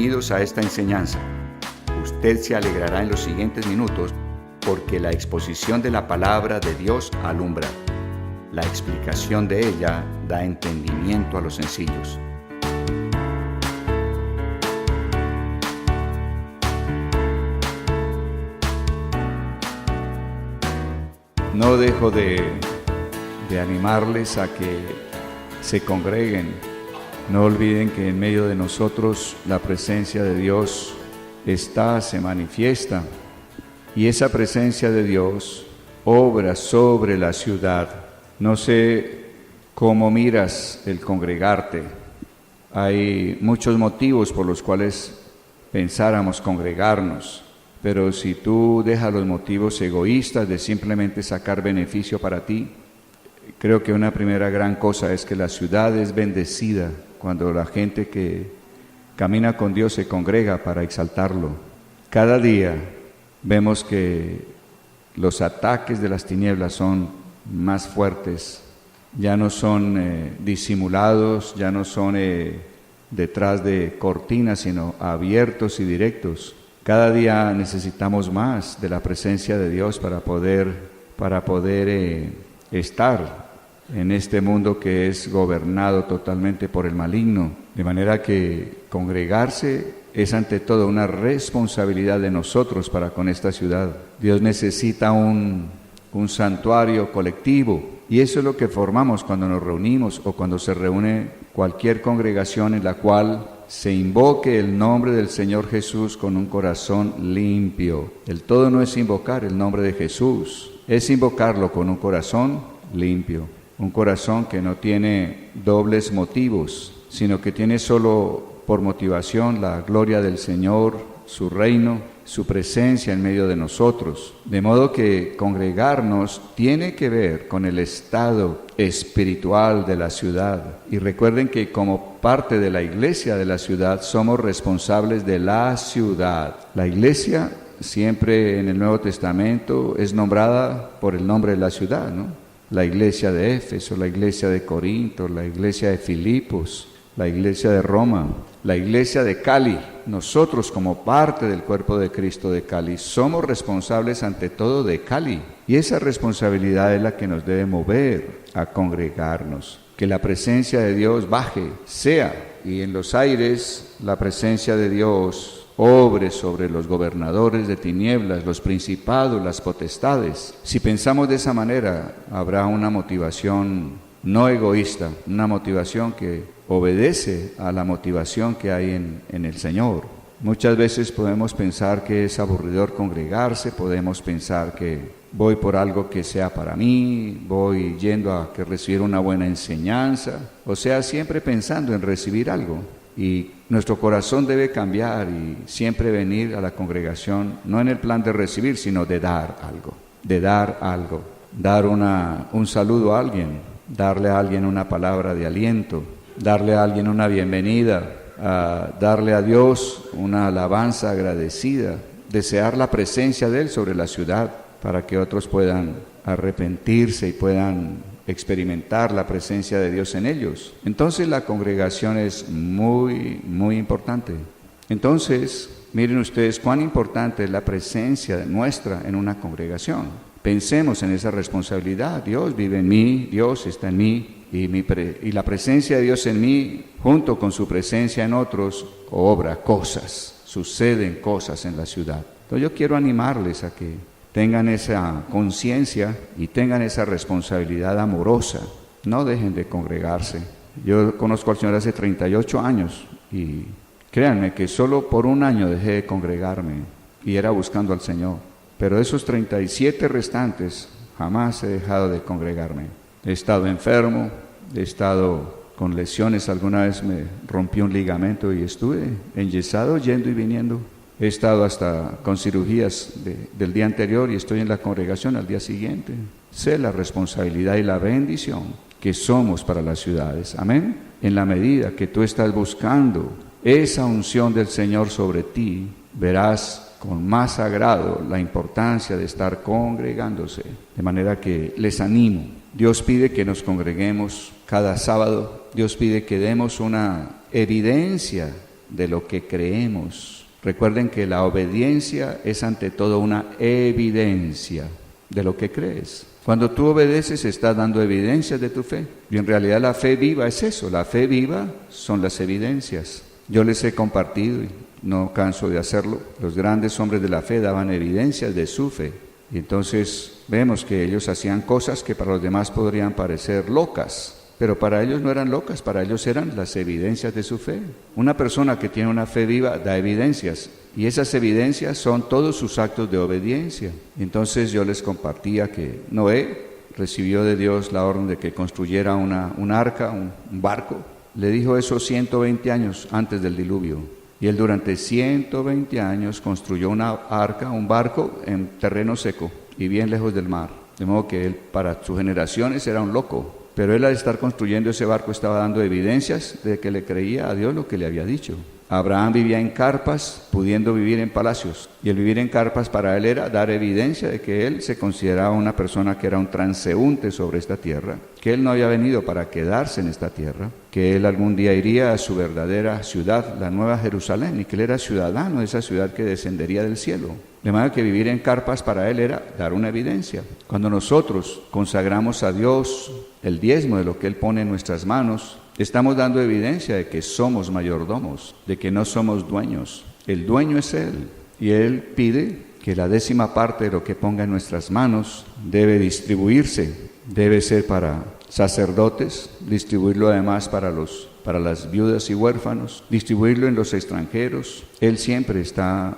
Bienvenidos a esta enseñanza. Usted se alegrará en los siguientes minutos porque la exposición de la palabra de Dios alumbra. La explicación de ella da entendimiento a los sencillos. No dejo de animarles a que se congreguen. No olviden que en medio de nosotros la presencia de Dios está, se manifiesta, y esa presencia de Dios obra sobre la ciudad. No sé cómo miras el congregarte. Hay muchos motivos por los cuales pensáramos congregarnos, pero si tú dejas los motivos egoístas de simplemente sacar beneficio para ti, creo que una primera gran cosa es que la ciudad es bendecida cuando la gente que camina con Dios se congrega para exaltarlo. Cada día vemos que los ataques de las tinieblas son más fuertes, ya no son disimulados, ya no son detrás de cortinas, sino abiertos y directos. Cada día necesitamos más de la presencia de Dios para poder estar en este mundo que es gobernado totalmente por el maligno. De manera que congregarse es ante todo una responsabilidad de nosotros para con esta ciudad. Dios necesita un santuario colectivo, y eso es lo que formamos cuando nos reunimos o cuando se reúne cualquier congregación en la cual se invoque el nombre del Señor Jesús con un corazón limpio. El todo no es invocar el nombre de Jesús, es invocarlo con un corazón limpio, un corazón que no tiene dobles motivos, sino que tiene solo por motivación la gloria del Señor, su reino, su presencia en medio de nosotros. De modo que congregarnos tiene que ver con el estado espiritual de la ciudad. Y recuerden que como parte de la iglesia de la ciudad somos responsables de la ciudad. La iglesia siempre en el Nuevo Testamento es nombrada por el nombre de la ciudad, ¿no? La iglesia de Éfeso, la iglesia de Corinto, la iglesia de Filipos, la iglesia de Roma, la iglesia de Cali. Nosotros como parte del cuerpo de Cristo de Cali somos responsables ante todo de Cali, y esa responsabilidad es la que nos debe mover a congregarnos. Que la presencia de Dios baje, sea, y en los aires la presencia de Dios obre sobre los gobernadores de tinieblas, los principados, las potestades. Si pensamos de esa manera, habrá una motivación no egoísta, una motivación que obedece a la motivación que hay en el Señor. Muchas veces podemos pensar que es aburridor congregarse, podemos pensar que voy por algo que sea para mí, voy yendo a que recibir una buena enseñanza, o sea, siempre pensando en recibir algo. Y nuestro corazón debe cambiar y siempre venir a la congregación, no en el plan de recibir, sino de dar algo, dar un saludo a alguien, darle a alguien una palabra de aliento, darle a alguien una bienvenida, darle a Dios una alabanza agradecida, desear la presencia de Él sobre la ciudad para que otros puedan arrepentirse y puedan experimentar la presencia de Dios en ellos. Entonces la congregación es muy, muy importante. Entonces, miren ustedes cuán importante es la presencia nuestra en una congregación. Pensemos en esa responsabilidad. Dios vive en mí, Dios está en mí, y la presencia de Dios en mí, junto con su presencia en otros, obra cosas, suceden cosas en la ciudad. Entonces yo quiero animarles a que tengan esa conciencia y tengan esa responsabilidad amorosa. No dejen de congregarse. Yo conozco al Señor hace 38 años y créanme que solo por un año dejé de congregarme y era buscando al Señor. Pero esos 37 restantes jamás he dejado de congregarme. He estado enfermo, he estado con lesiones, alguna vez me rompí un ligamento y estuve enyesado yendo y viniendo. He estado hasta con cirugías del día anterior y estoy en la congregación al día siguiente. Sé la responsabilidad y la bendición que somos para las ciudades. Amén. En la medida que tú estás buscando esa unción del Señor sobre ti, verás con más agrado la importancia de estar congregándose. De manera que les animo. Dios pide que nos congreguemos cada sábado. Dios pide que demos una evidencia de lo que creemos. Recuerden que la obediencia es ante todo una evidencia de lo que crees. Cuando tú obedeces, estás dando evidencias de tu fe. Y en realidad la fe viva es eso. La fe viva son las evidencias. Yo les he compartido, y no canso de hacerlo, los grandes hombres de la fe daban evidencias de su fe. Y entonces vemos que ellos hacían cosas que para los demás podrían parecer locas, pero para ellos no eran locas, para ellos eran las evidencias de su fe. Una persona que tiene una fe viva da evidencias, y esas evidencias son todos sus actos de obediencia. Entonces yo les compartía que Noé recibió de Dios la orden de que construyera un arca, un barco. Le dijo eso 120 años antes del diluvio. Y él durante 120 años construyó una arca, un barco en terreno seco y bien lejos del mar. De modo que él para sus generaciones era un loco. Pero él al estar construyendo ese barco estaba dando evidencias de que le creía a Dios lo que le había dicho. Abraham vivía en carpas, pudiendo vivir en palacios. Y el vivir en carpas para él era dar evidencia de que él se consideraba una persona que era un transeúnte sobre esta tierra, que él no había venido para quedarse en esta tierra, que él algún día iría a su verdadera ciudad, la Nueva Jerusalén, y que él era ciudadano de esa ciudad que descendería del cielo. De manera que vivir en carpas para él era dar una evidencia. Cuando nosotros consagramos a Dios el diezmo de lo que Él pone en nuestras manos, estamos dando evidencia de que somos mayordomos, de que no somos dueños. El dueño es Él, y Él pide que la 10ª parte de lo que ponga en nuestras manos debe distribuirse, debe ser para sacerdotes, distribuirlo además para las viudas y huérfanos, distribuirlo en los extranjeros. Él siempre está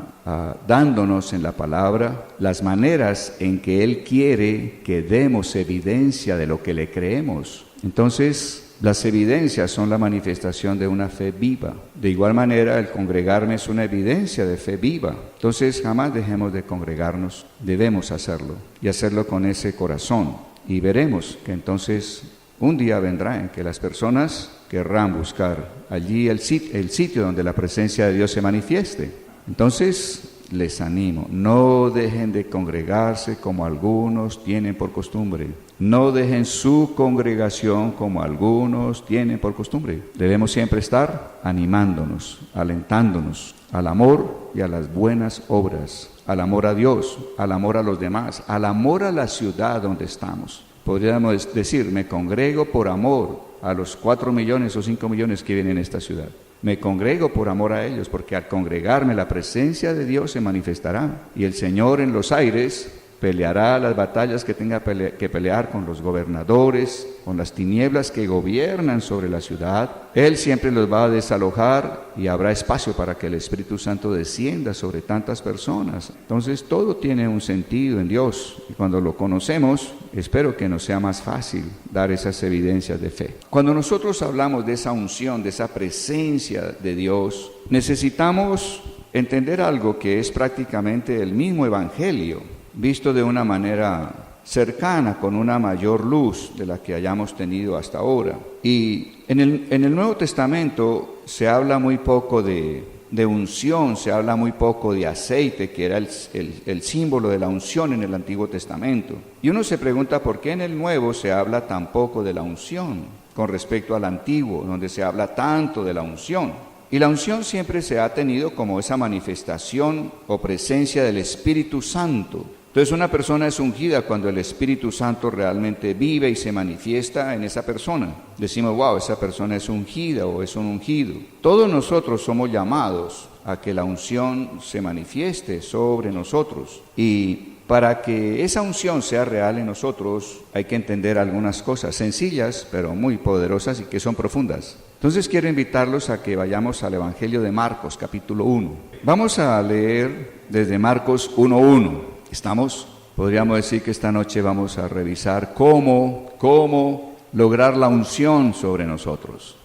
dándonos en la palabra las maneras en que Él quiere que demos evidencia de lo que le creemos. Entonces, las evidencias son la manifestación de una fe viva. De igual manera, el congregarme es una evidencia de fe viva. Entonces, jamás dejemos de congregarnos, debemos hacerlo y hacerlo con ese corazón. Y veremos que entonces un día vendrá en que las personas querrán buscar allí el sitio donde la presencia de Dios se manifieste. Entonces, les animo, no dejen de congregarse como algunos tienen por costumbre. No dejen su congregación como algunos tienen por costumbre. Debemos siempre estar animándonos, alentándonos al amor y a las buenas obras, al amor a Dios, al amor a los demás, al amor a la ciudad donde estamos. Podríamos decir, me congrego por amor a los 4 millones o 5 millones que viven en esta ciudad. Me congrego por amor a ellos, porque al congregarme la presencia de Dios se manifestará. Y el Señor en los aires peleará las batallas que tenga que pelear con los gobernadores, con las tinieblas que gobiernan sobre la ciudad. Él siempre los va a desalojar y habrá espacio para que el Espíritu Santo descienda sobre tantas personas. Entonces todo tiene un sentido en Dios, y cuando lo conocemos, espero que nos sea más fácil dar esas evidencias de fe. Cuando nosotros hablamos de esa unción, de esa presencia de Dios, necesitamos entender algo que es prácticamente el mismo Evangelio, visto de una manera cercana, con una mayor luz de la que hayamos tenido hasta ahora. Y en el Nuevo Testamento se habla muy poco de unción, se habla muy poco de aceite, que era el símbolo de la unción en el Antiguo Testamento. Y uno se pregunta por qué en el Nuevo se habla tan poco de la unción con respecto al Antiguo, donde se habla tanto de la unción. Y la unción siempre se ha tenido como esa manifestación o presencia del Espíritu Santo. Entonces una persona es ungida cuando el Espíritu Santo realmente vive y se manifiesta en esa persona. Decimos, wow, esa persona es ungida o es un ungido. Todos nosotros somos llamados a que la unción se manifieste sobre nosotros. Y para que esa unción sea real en nosotros, hay que entender algunas cosas sencillas, pero muy poderosas y que son profundas. Entonces quiero invitarlos a que vayamos al Evangelio de Marcos, capítulo 1. Vamos a leer desde Marcos 1:1. ¿Estamos? Podríamos decir que esta noche vamos a revisar cómo lograr la unción sobre nosotros,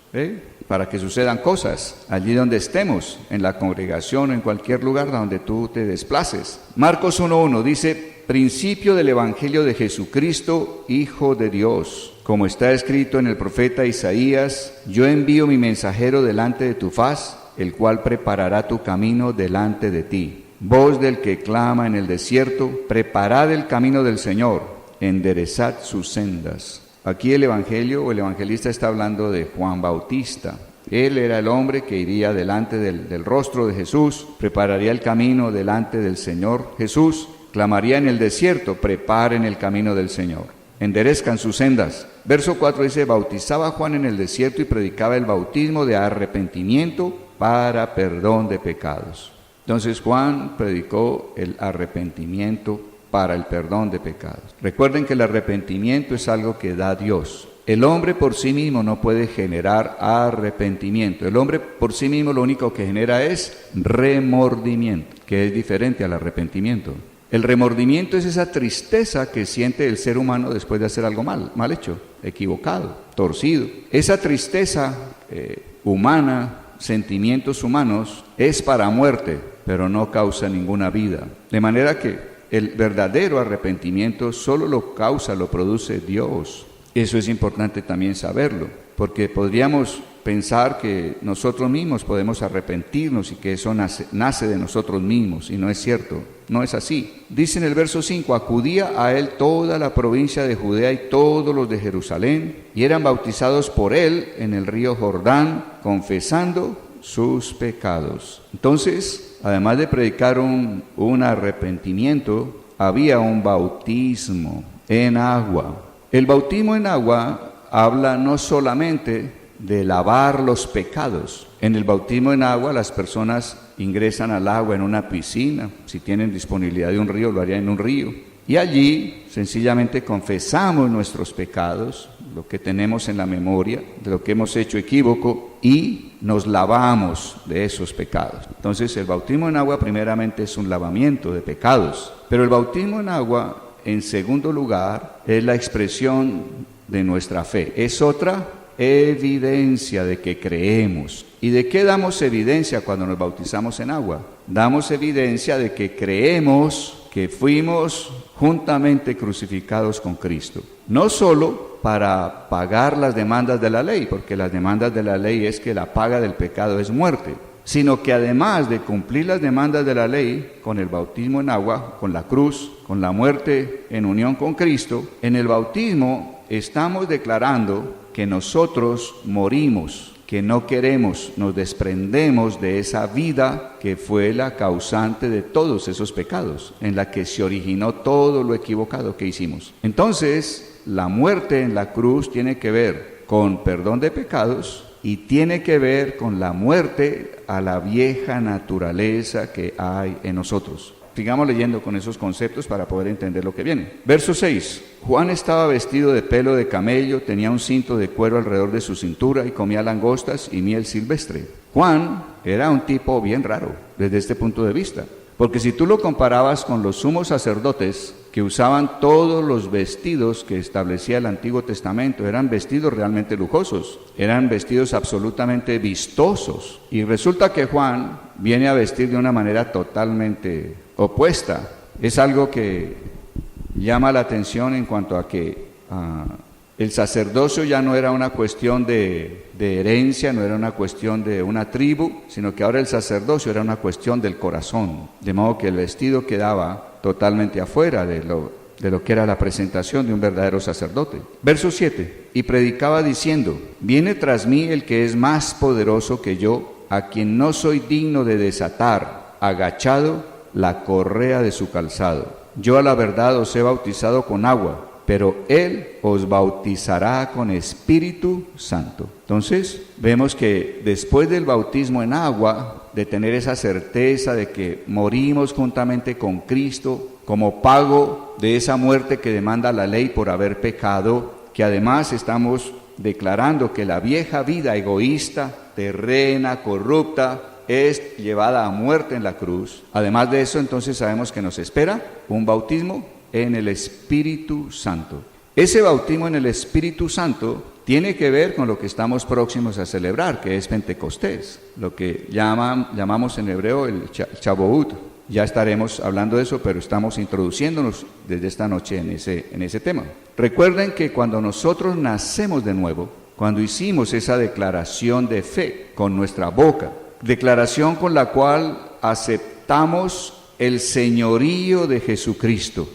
para que sucedan cosas allí donde estemos, en la congregación, en cualquier lugar donde tú te desplaces. Marcos 1:1 dice, principio del Evangelio de Jesucristo, Hijo de Dios. Como está escrito en el profeta Isaías, yo envío mi mensajero delante de tu faz, el cual preparará tu camino delante de ti. Voz del que clama en el desierto, preparad el camino del Señor, enderezad sus sendas. Aquí el Evangelio o el evangelista está hablando de Juan Bautista. Él era el hombre que iría delante del rostro de Jesús, prepararía el camino delante del Señor Jesús, clamaría en el desierto, preparen el camino del Señor, enderezcan sus sendas. Verso 4 dice, bautizaba a Juan en el desierto y predicaba el bautismo de arrepentimiento para perdón de pecados. Entonces Juan predicó el arrepentimiento para el perdón de pecados. Recuerden que el arrepentimiento es algo que da Dios. El hombre por sí mismo no puede generar arrepentimiento. El hombre por sí mismo lo único que genera es remordimiento, que es diferente al arrepentimiento. El remordimiento es esa tristeza que siente el ser humano después de hacer algo mal hecho, equivocado, torcido. Esa tristeza humana, sentimientos humanos, es para muerte, pero no causa ninguna vida. De manera que el verdadero arrepentimiento solo lo produce Dios. Eso es importante también saberlo, porque podríamos pensar que nosotros mismos podemos arrepentirnos y que eso nace de nosotros mismos, y no es cierto, no es así. Dice en el verso 5, acudía a él toda la provincia de Judea y todos los de Jerusalén, y eran bautizados por él en el río Jordán, confesando sus pecados. Entonces, además de predicar un arrepentimiento, había un bautismo en agua. El bautismo en agua habla no solamente de lavar los pecados. En el bautismo en agua las personas ingresan al agua en una piscina. Si tienen disponibilidad de un río, lo harían en un río. Y allí sencillamente confesamos nuestros pecados, lo que tenemos en la memoria, de lo que hemos hecho equívoco, y nos lavamos de esos pecados. Entonces el bautismo en agua primeramente es un lavamiento de pecados, pero el bautismo en agua, en segundo lugar, es la expresión de nuestra fe. Es otra evidencia de que creemos. ¿Y de qué damos evidencia cuando nos bautizamos en agua? Damos evidencia de que creemos que fuimos juntamente crucificados con Cristo. No solo para pagar las demandas de la ley, porque las demandas de la ley es que la paga del pecado es muerte, sino que además de cumplir las demandas de la ley con el bautismo en agua, con la cruz, con la muerte en unión con Cristo, en el bautismo estamos declarando que nosotros morimos, que no queremos, nos desprendemos de esa vida que fue la causante de todos esos pecados, en la que se originó todo lo equivocado que hicimos. Entonces, la muerte en la cruz tiene que ver con perdón de pecados y tiene que ver con la muerte a la vieja naturaleza que hay en nosotros. Sigamos leyendo con esos conceptos para poder entender lo que viene. Verso 6. Juan estaba vestido de pelo de camello, tenía un cinto de cuero alrededor de su cintura y comía langostas y miel silvestre. Juan era un tipo bien raro desde este punto de vista, porque si tú lo comparabas con los sumos sacerdotes que usaban todos los vestidos que establecía el Antiguo Testamento, eran vestidos realmente lujosos, eran vestidos absolutamente vistosos, y resulta que Juan viene a vestir de una manera totalmente opuesta. Es algo que llama la atención en cuanto a que el sacerdocio ya no era una cuestión de herencia, no era una cuestión de una tribu, sino que ahora el sacerdocio era una cuestión del corazón, de modo que el vestido quedaba totalmente afuera de lo que era la presentación de un verdadero sacerdote. Verso 7, y predicaba diciendo, viene tras mí el que es más poderoso que yo, a quien no soy digno de desatar, agachado, la correa de su calzado. Yo a la verdad os he bautizado con agua, pero Él os bautizará con Espíritu Santo. Entonces, vemos que después del bautismo en agua, de tener esa certeza de que morimos juntamente con Cristo como pago de esa muerte que demanda la ley por haber pecado, que además estamos declarando que la vieja vida egoísta, terrena, corrupta, es llevada a muerte en la cruz. Además de eso, entonces sabemos que nos espera un bautismo en el Espíritu Santo. Ese bautismo en el Espíritu Santo tiene que ver con lo que estamos próximos a celebrar, que es Pentecostés, lo que llamamos en hebreo el Shavuot. Ya estaremos hablando de eso, pero estamos introduciéndonos desde esta noche en ese tema. Recuerden que cuando nosotros nacemos de nuevo, cuando hicimos esa declaración de fe con nuestra boca, declaración con la cual aceptamos el señorío de Jesucristo,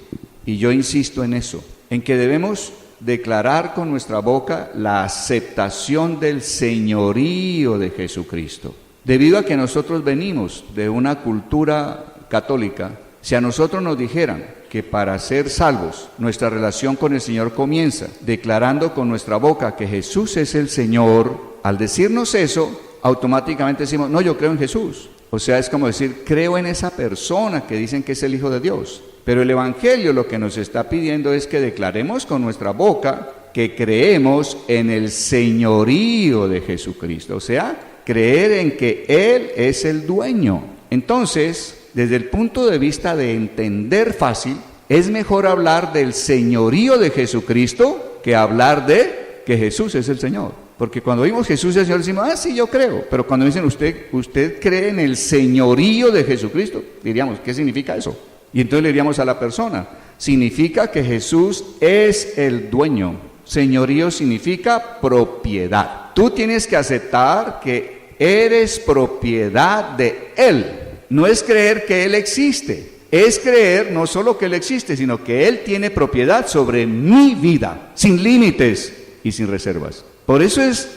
y yo insisto en eso, en que debemos declarar con nuestra boca la aceptación del señorío de Jesucristo. Debido a que nosotros venimos de una cultura católica, si a nosotros nos dijeran que para ser salvos, nuestra relación con el Señor comienza declarando con nuestra boca que Jesús es el Señor, al decirnos eso, automáticamente decimos, no, yo creo en Jesús. O sea, es como decir, creo en esa persona que dicen que es el Hijo de Dios. Pero el Evangelio lo que nos está pidiendo es que declaremos con nuestra boca que creemos en el señorío de Jesucristo. O sea, creer en que Él es el dueño. Entonces, desde el punto de vista de entender fácil, es mejor hablar del señorío de Jesucristo que hablar de que Jesús es el Señor. Porque cuando oímos Jesús es el Señor decimos, sí, yo creo. Pero cuando dicen, ¿usted cree en el señorío de Jesucristo? Diríamos, ¿qué significa eso? Y entonces le diríamos a la persona, significa que Jesús es el dueño. Señorío significa propiedad. Tú tienes que aceptar que eres propiedad de Él. No es creer que Él existe, es creer no solo que Él existe, sino que Él tiene propiedad sobre mi vida, sin límites y sin reservas. Por eso es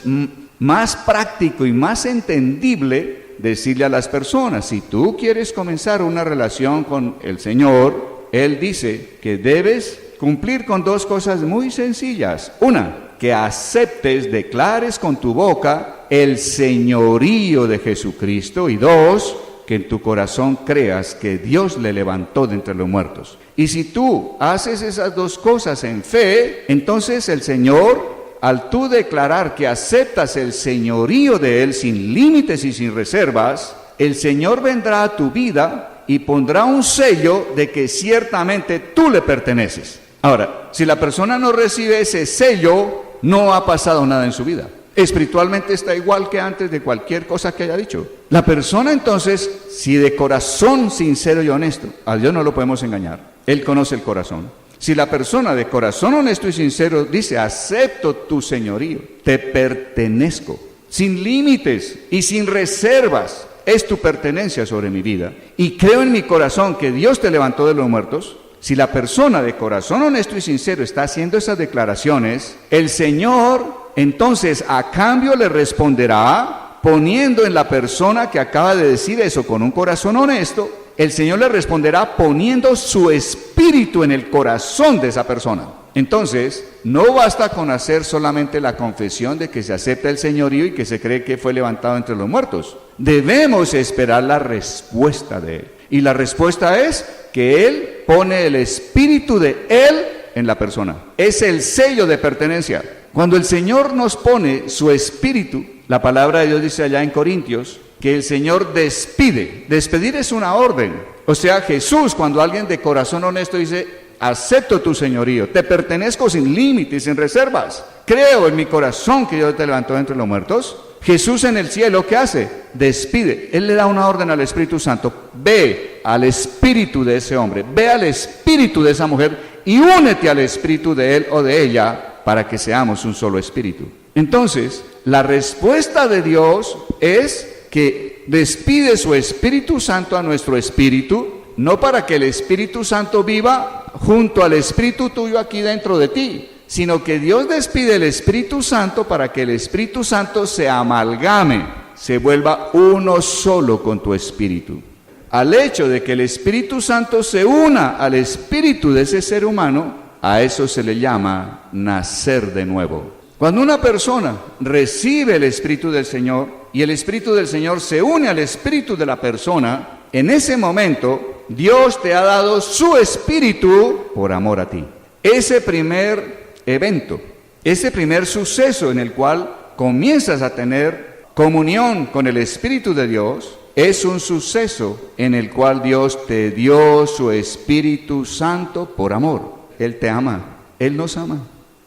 más práctico y más entendible decirle a las personas, si tú quieres comenzar una relación con el Señor, Él dice que debes cumplir con dos cosas muy sencillas. Una, que aceptes, declares con tu boca el señorío de Jesucristo. Y dos, que en tu corazón creas que Dios le levantó de entre los muertos. Y si tú haces esas dos cosas en fe, entonces el Señor, al tú declarar que aceptas el señorío de Él sin límites y sin reservas, el Señor vendrá a tu vida y pondrá un sello de que ciertamente tú le perteneces. Ahora, si la persona no recibe ese sello, no ha pasado nada en su vida. Espiritualmente está igual que antes de cualquier cosa que haya dicho. La persona entonces, si de corazón sincero y honesto, a Dios no lo podemos engañar, Él conoce el corazón. Si la persona de corazón honesto y sincero dice, acepto tu señorío, te pertenezco, sin límites y sin reservas, es tu pertenencia sobre mi vida, y creo en mi corazón que Dios te levantó de los muertos. Si la persona de corazón honesto y sincero está haciendo esas declaraciones, el Señor entonces a cambio le responderá poniendo en la persona que acaba de decir eso con un corazón honesto, el Señor le responderá poniendo su espíritu en el corazón de esa persona. Entonces, no basta con hacer solamente la confesión de que se acepta el señorío y que se cree que fue levantado entre los muertos. Debemos esperar la respuesta de Él. Y la respuesta es que Él pone el espíritu de Él en la persona. Es el sello de pertenencia. Cuando el Señor nos pone su espíritu, la palabra de Dios dice allá en Corintios, que el Señor despide. Despedir es una orden. O sea, Jesús, cuando alguien de corazón honesto dice, acepto tu señorío, te pertenezco sin límites, sin reservas, creo en mi corazón que Dios te levantó de entre los muertos. Jesús en el cielo, ¿qué hace? Despide. Él le da una orden al Espíritu Santo. Ve al espíritu de ese hombre, ve al espíritu de esa mujer y únete al espíritu de él o de ella para que seamos un solo espíritu. Entonces, la respuesta de Dios es que despide su Espíritu Santo a nuestro espíritu, no para que el Espíritu Santo viva junto al espíritu tuyo aquí dentro de ti, sino que Dios despide el Espíritu Santo para que el Espíritu Santo se amalgame, se vuelva uno solo con tu espíritu. Al hecho de que el Espíritu Santo se una al espíritu de ese ser humano, a eso se le llama nacer de nuevo. Cuando una persona recibe el Espíritu del Señor y el Espíritu del Señor se une al espíritu de la persona, en ese momento Dios te ha dado su espíritu por amor a ti. Ese primer evento, ese primer suceso en el cual comienzas a tener comunión con el Espíritu de Dios, es un suceso en el cual Dios te dio su Espíritu Santo por amor. Él te ama, Él nos ama.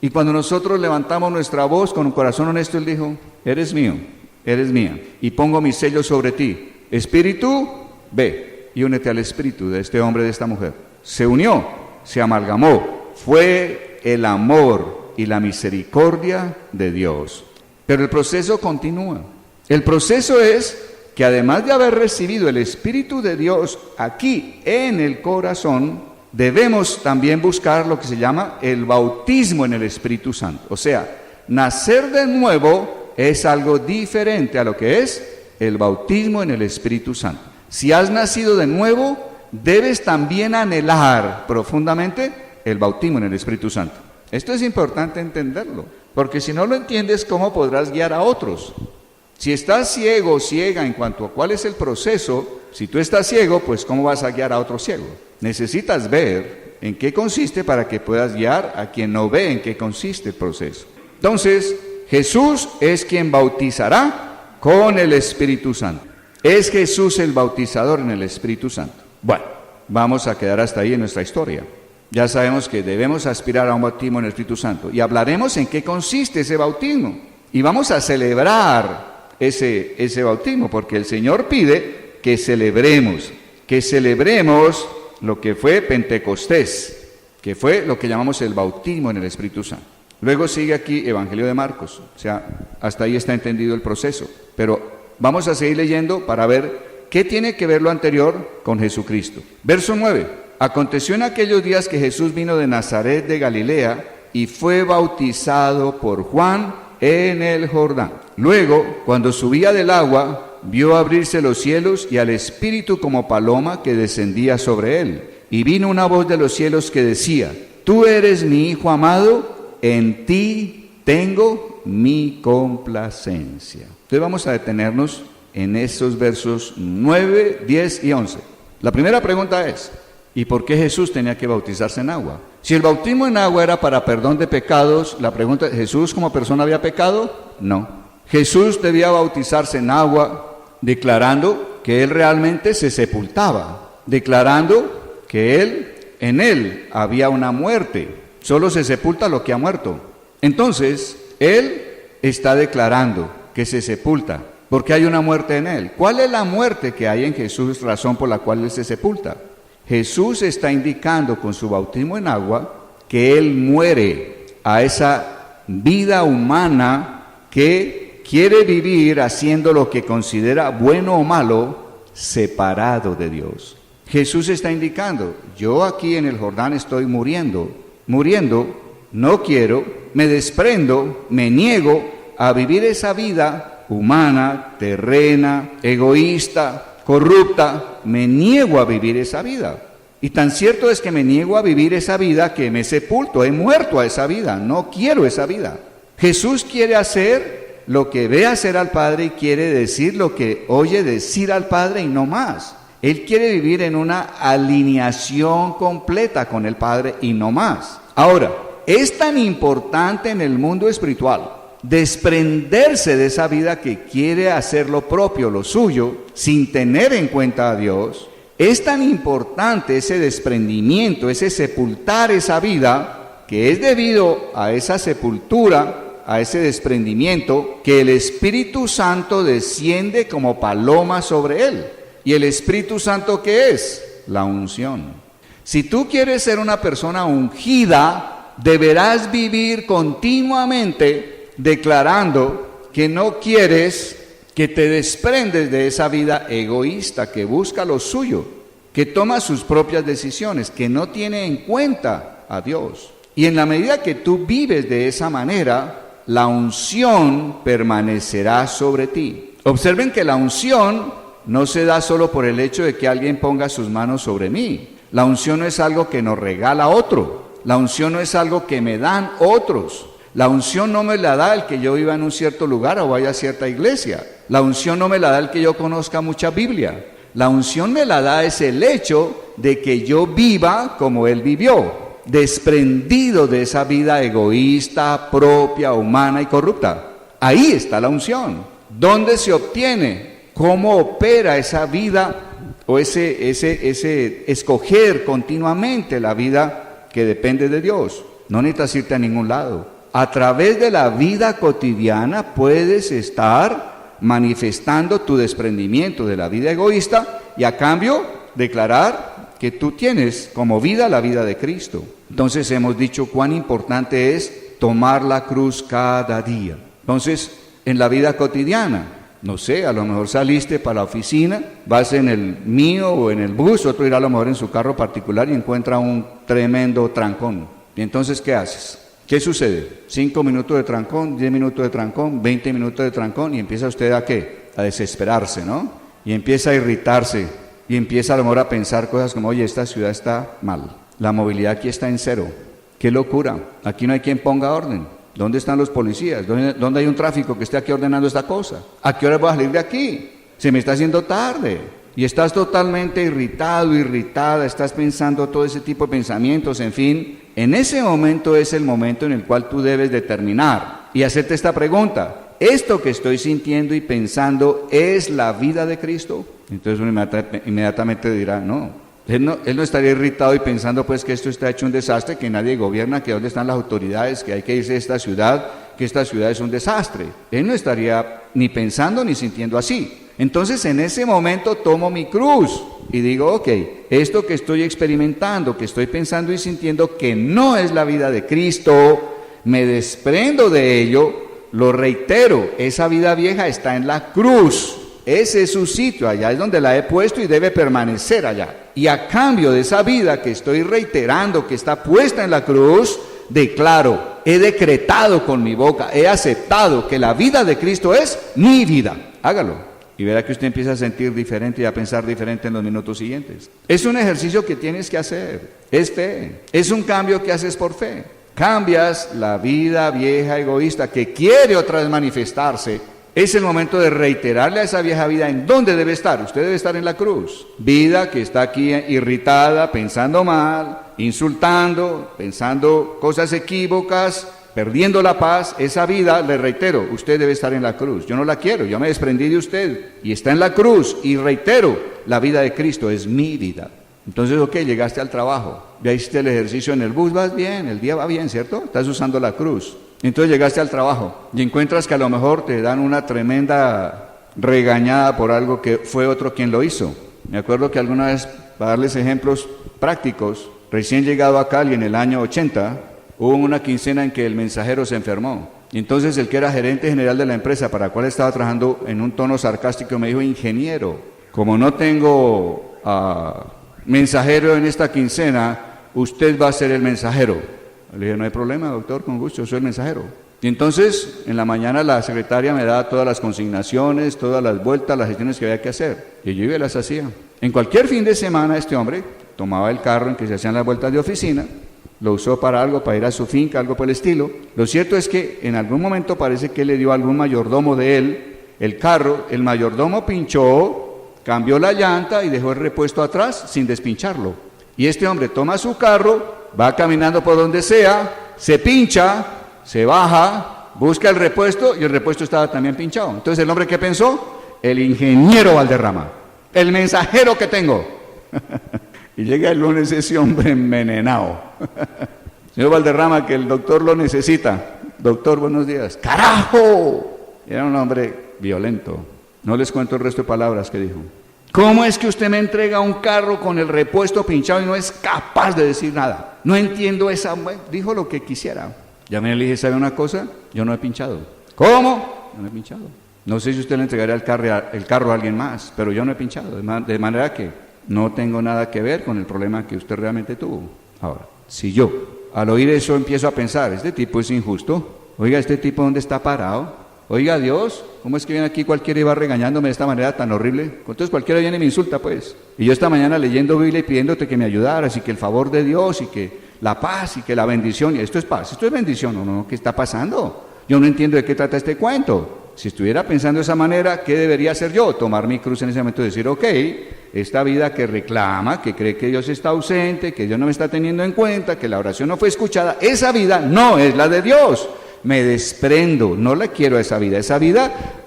Y cuando nosotros levantamos nuestra voz con un corazón honesto, Él dijo, eres mío, eres mía, y pongo mi sello sobre ti. Espíritu, ve y únete al espíritu de este hombre, de esta mujer. Se unió, se amalgamó, fue el amor y la misericordia de Dios. Pero el proceso continúa. El proceso es que además de haber recibido el Espíritu de Dios aquí en el corazón, debemos también buscar lo que se llama el bautismo en el Espíritu Santo. O sea, nacer de nuevo es algo diferente a lo que es el bautismo en el Espíritu Santo. Si has nacido de nuevo, debes también anhelar profundamente el bautismo en el Espíritu Santo. Esto es importante entenderlo, porque si no lo entiendes, ¿cómo podrás guiar a otros? Si estás ciego o ciega en cuanto a cuál es el proceso, si tú estás ciego, pues ¿cómo vas a guiar a otro ciego? Necesitas ver en qué consiste para que puedas guiar a quien no ve en qué consiste el proceso. Entonces, Jesús es quien bautizará con el Espíritu Santo. Es Jesús el bautizador en el Espíritu Santo. Bueno, vamos a quedar hasta ahí en nuestra historia. Ya sabemos que debemos aspirar a un bautismo en el Espíritu Santo. Y hablaremos en qué consiste ese bautismo. Y vamos a celebrar ese bautismo, porque el Señor pide que celebremos lo que fue Pentecostés, que fue lo que llamamos el bautismo en el Espíritu Santo. Luego sigue aquí Evangelio de Marcos, o sea, hasta ahí está entendido el proceso, pero vamos a seguir leyendo para ver qué tiene que ver lo anterior con Jesucristo. Verso 9, aconteció en aquellos días que Jesús vino de Nazaret de Galilea y fue bautizado por Juan en el Jordán. Luego, cuando subía del agua, vio abrirse los cielos y al Espíritu como paloma que descendía sobre él. Y vino una voz de los cielos que decía, tú eres mi Hijo amado, en ti tengo mi complacencia. Entonces vamos a detenernos en esos versos 9, 10 y 11. La primera pregunta es, ¿y por qué Jesús tenía que bautizarse en agua? Si el bautismo en agua era para perdón de pecados, la pregunta es, ¿Jesús como persona había pecado? No. Jesús debía bautizarse en agua, declarando que Él realmente se sepultaba, declarando que en Él había una muerte. Solo se sepulta lo que ha muerto. Entonces, Él está declarando que se sepulta, porque hay una muerte en Él. ¿Cuál es la muerte que hay en Jesús, razón por la cual Él se sepulta? Jesús está indicando con su bautismo en agua que Él muere a esa vida humana que quiere vivir haciendo lo que considera bueno o malo, separado de Dios. Jesús está indicando, yo aquí en el Jordán estoy muriendo, no quiero, me desprendo, me niego a vivir esa vida humana, terrena, egoísta, corrupta, me niego a vivir esa vida. Y tan cierto es que me niego a vivir esa vida que me sepulto, he muerto a esa vida, no quiero esa vida. Jesús quiere hacer lo que ve hacer al Padre y quiere decir lo que oye decir al Padre y no más. Él quiere vivir en una alineación completa con el Padre y no más. Ahora, es tan importante en el mundo espiritual desprenderse de esa vida que quiere hacer lo propio, lo suyo, sin tener en cuenta a Dios. Es tan importante ese desprendimiento, ese sepultar esa vida, que es debido a esa sepultura, a ese desprendimiento, que el Espíritu Santo desciende como paloma sobre él. ¿Y el Espíritu Santo qué es? La unción. Si tú quieres ser una persona ungida, deberás vivir continuamente declarando que no quieres, que te desprendes de esa vida egoísta, que busca lo suyo, que toma sus propias decisiones, que no tiene en cuenta a Dios. Y en la medida que tú vives de esa manera, la unción permanecerá sobre ti. Observen que la unción no se da solo por el hecho de que alguien ponga sus manos sobre mí. La unción no es algo que nos regala otro. La unción no es algo que me dan otros. La unción no me la da el que yo viva en un cierto lugar o vaya a cierta iglesia. La unción no me la da el que yo conozca mucha Biblia. La unción me la da es el hecho de que yo viva como Él vivió, desprendido de esa vida egoísta, propia, humana y corrupta. Ahí está la unción. ¿Dónde se obtiene? ¿Cómo opera esa vida o ese escoger continuamente la vida que depende de Dios? No necesitas irte a ningún lado. A través de la vida cotidiana puedes estar manifestando tu desprendimiento de la vida egoísta y a cambio declarar que tú tienes como vida la vida de Cristo. Entonces hemos dicho cuán importante es tomar la cruz cada día. Entonces, en la vida cotidiana, No sé, a lo mejor saliste para la oficina, vas en el mío o en el bus, otro irá a lo mejor en su carro particular y encuentra un tremendo trancón. ¿Y entonces qué haces? ¿Qué sucede? 5 minutos de trancón, 10 minutos de trancón, 20 minutos de trancón y empieza usted ¿a qué? A desesperarse, ¿no? Y empieza a irritarse y empieza a lo mejor a pensar cosas como, oye, esta ciudad está mal, la movilidad aquí está en cero, qué locura, aquí no hay quien ponga orden. ¿Dónde están los policías? ¿Dónde hay un tráfico que esté aquí ordenando esta cosa? ¿A qué hora voy a salir de aquí? Se me está haciendo tarde. Y estás totalmente irritado, irritada, estás pensando todo ese tipo de pensamientos, en fin. En ese momento es el momento en el cual tú debes determinar y hacerte esta pregunta. ¿Esto que estoy sintiendo y pensando es la vida de Cristo? Entonces uno inmediatamente dirá, no. Él no estaría irritado y pensando pues que esto está hecho un desastre, que nadie gobierna, que dónde están las autoridades, que hay que irse de esta ciudad, que esta ciudad es un desastre. Él no estaría ni pensando ni sintiendo así. Entonces en ese momento tomo mi cruz y digo, ok, esto que estoy experimentando, que estoy pensando y sintiendo que no es la vida de Cristo, me desprendo de ello, lo reitero, esa vida vieja está en la cruz. Ese es su sitio, allá es donde la he puesto y debe permanecer allá. Y a cambio de esa vida que estoy reiterando, que está puesta en la cruz, declaro, he decretado con mi boca, he aceptado que la vida de Cristo es mi vida. Hágalo y verá que usted empieza a sentir diferente y a pensar diferente en los minutos siguientes. Es un ejercicio que tienes que hacer, es fe, es un cambio que haces por fe. Cambias la vida vieja egoísta que quiere otra vez manifestarse. Es el momento de reiterarle a esa vieja vida en dónde debe estar. Usted debe estar en la cruz. Vida que está aquí irritada, pensando mal, insultando, pensando cosas equívocas, perdiendo la paz. Esa vida, le reitero, usted debe estar en la cruz. Yo no la quiero, yo me desprendí de usted y está en la cruz. Y reitero, la vida de Cristo es mi vida. Entonces, ok, llegaste al trabajo, ya hiciste el ejercicio en el bus, vas bien, el día va bien, ¿cierto? Estás usando la cruz. Entonces llegaste al trabajo y encuentras que a lo mejor te dan una tremenda regañada por algo que fue otro quien lo hizo. Me acuerdo que alguna vez, para darles ejemplos prácticos, recién llegado a Cali en el año 80, hubo una quincena en que el mensajero se enfermó. Y entonces el que era gerente general de la empresa para la cual estaba trabajando en un tono sarcástico me dijo, ingeniero, como no tengo mensajero en esta quincena, usted va a ser el mensajero. Le dije, no hay problema, doctor, con gusto, yo soy el mensajero. Y entonces, en la mañana la secretaria me daba todas las consignaciones, todas las vueltas, las gestiones que había que hacer. Y yo iba y las hacía. En cualquier fin de semana este hombre tomaba el carro en que se hacían las vueltas de oficina, lo usó para algo, para ir a su finca, algo por el estilo. Lo cierto es que en algún momento parece que le dio a algún mayordomo de él el carro, el mayordomo pinchó, cambió la llanta y dejó el repuesto atrás sin despincharlo. Y este hombre toma su carro, va caminando por donde sea, se pincha, se baja, busca el repuesto y el repuesto estaba también pinchado. Entonces el hombre, ¿qué pensó? El ingeniero Valderrama, el mensajero que tengo. Y llega el lunes ese hombre envenenado. Señor Valderrama, que el doctor lo necesita. Doctor, buenos días. ¡Carajo! Era un hombre violento. No les cuento el resto de palabras que dijo. ¿Cómo es que usted me entrega un carro con el repuesto pinchado y no es capaz de decir nada? No entiendo esa... Dijo lo que quisiera. Ya me le dije, ¿sabe una cosa? Yo no he pinchado. ¿Cómo? No he pinchado. No sé si usted le entregaría el carro a alguien más, pero yo no he pinchado. De manera que no tengo nada que ver con el problema que usted realmente tuvo. Ahora, si yo al oír eso empiezo a pensar, este tipo es injusto. Oiga, ¿este tipo dónde está parado? Oiga, Dios, ¿cómo es que viene aquí cualquiera y va regañándome de esta manera tan horrible? Entonces cualquiera viene y me insulta, pues. Y yo esta mañana leyendo Biblia y pidiéndote que me ayudaras y que el favor de Dios y que la paz y que la bendición. Y esto es paz, esto es bendición. No, ¿qué está pasando? Yo no entiendo de qué trata este cuento. Si estuviera pensando de esa manera, ¿qué debería hacer yo? Tomar mi cruz en ese momento y decir, ok, esta vida que reclama, que cree que Dios está ausente, que Dios no me está teniendo en cuenta, que la oración no fue escuchada, esa vida no es la de Dios. Me desprendo, no la quiero a esa vida.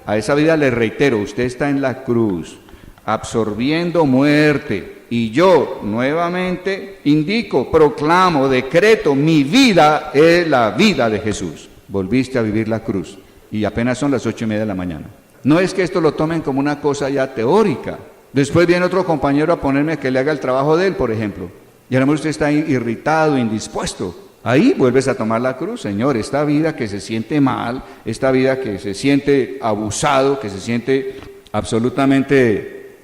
A esa vida le reitero, usted está en la cruz, absorbiendo muerte. Y yo nuevamente indico, proclamo, decreto, mi vida es la vida de Jesús. Volviste a vivir la cruz. Y apenas son las 8:30 de la mañana. No es que esto lo tomen como una cosa ya teórica. Después viene otro compañero a ponerme a que le haga el trabajo de él, por ejemplo. Y a lo mejor usted está irritado, indispuesto. Ahí vuelves a tomar la cruz, Señor, esta vida que se siente mal, esta vida que se siente abusado, que se siente absolutamente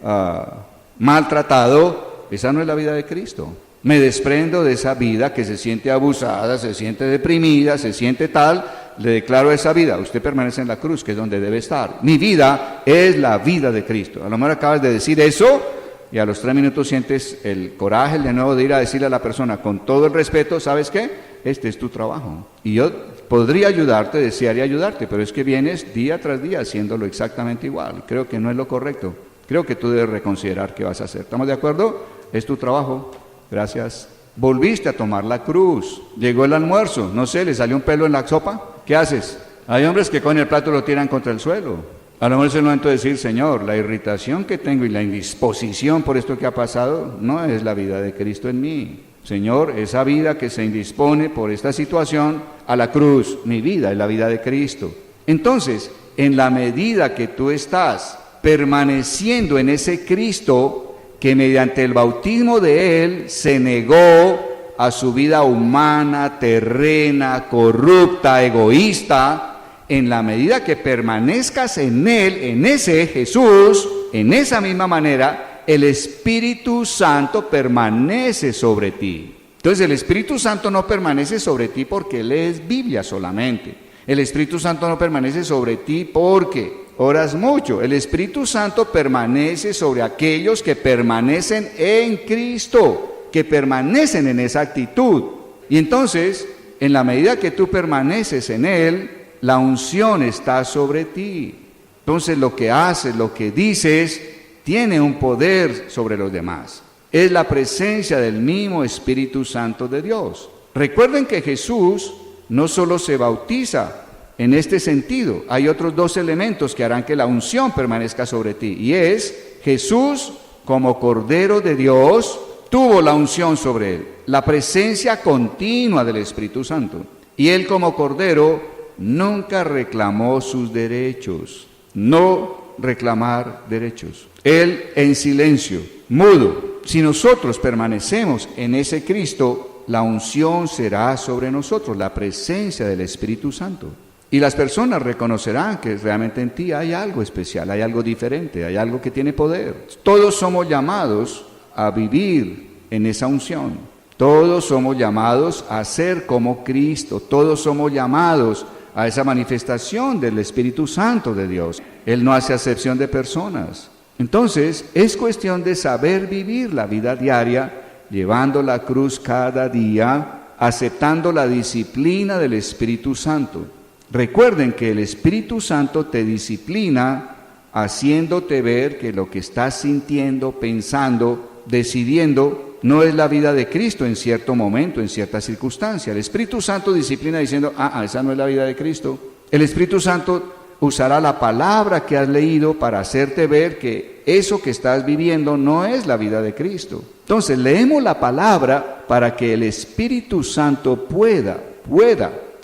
maltratado, esa no es la vida de Cristo. Me desprendo de esa vida que se siente abusada, se siente deprimida, se siente tal, le declaro esa vida. Usted permanece en la cruz, que es donde debe estar. Mi vida es la vida de Cristo. A lo mejor acabas de decir eso y a los 3 minutos sientes el coraje de nuevo de ir a decirle a la persona con todo el respeto, ¿sabes qué? Este es tu trabajo. Y yo podría ayudarte, desearía ayudarte, pero es que vienes día tras día haciéndolo exactamente igual. Creo que no es lo correcto. Creo que tú debes reconsiderar qué vas a hacer. ¿Estamos de acuerdo? Es tu trabajo. Gracias. Volviste a tomar la cruz. Llegó el almuerzo. No sé, ¿le salió un pelo en la sopa? ¿Qué haces? Hay hombres que con el plato lo tiran contra el suelo. A lo mejor es el momento de decir, Señor, la irritación que tengo y la indisposición por esto que ha pasado no es la vida de Cristo en mí. Señor, esa vida que se indispone por esta situación a la cruz, mi vida es la vida de Cristo. Entonces, en la medida que tú estás permaneciendo en ese Cristo que mediante el bautismo de Él se negó a su vida humana, terrena, corrupta, egoísta, en la medida que permanezcas en Él, en ese Jesús, en esa misma manera, el Espíritu Santo permanece sobre ti. Entonces el Espíritu Santo no permanece sobre ti porque lees Biblia solamente. El Espíritu Santo no permanece sobre ti porque oras mucho. El Espíritu Santo permanece sobre aquellos que permanecen en Cristo, que permanecen en esa actitud. Y entonces, en la medida que tú permaneces en Él, la unción está sobre ti. Entonces lo que haces, lo que dices, tiene un poder sobre los demás. Es la presencia del mismo Espíritu Santo de Dios. Recuerden que Jesús no solo se bautiza en este sentido, hay otros 2 elementos que harán que la unción permanezca sobre ti. Y es Jesús como Cordero de Dios tuvo la unción sobre él, la presencia continua del Espíritu Santo. Y él como Cordero nunca reclamó sus derechos, no reclamar derechos. Él en silencio, mudo. Si nosotros permanecemos en ese Cristo, la unción será sobre nosotros, la presencia del Espíritu Santo. Y las personas reconocerán que realmente en ti hay algo especial, hay algo diferente, hay algo que tiene poder. Todos somos llamados a vivir en esa unción. Todos somos llamados a ser como Cristo. Todos somos llamados a esa manifestación del Espíritu Santo de Dios. Él no hace acepción de personas. Entonces, es cuestión de saber vivir la vida diaria, llevando la cruz cada día, aceptando la disciplina del Espíritu Santo. Recuerden que el Espíritu Santo te disciplina haciéndote ver que lo que estás sintiendo, pensando, decidiendo, no es la vida de Cristo en cierto momento, en cierta circunstancia. El Espíritu Santo disciplina diciendo, esa no es la vida de Cristo. El Espíritu Santo usará la palabra que has leído para hacerte ver que eso que estás viviendo no es la vida de Cristo. Entonces, leemos la palabra para que el Espíritu Santo pueda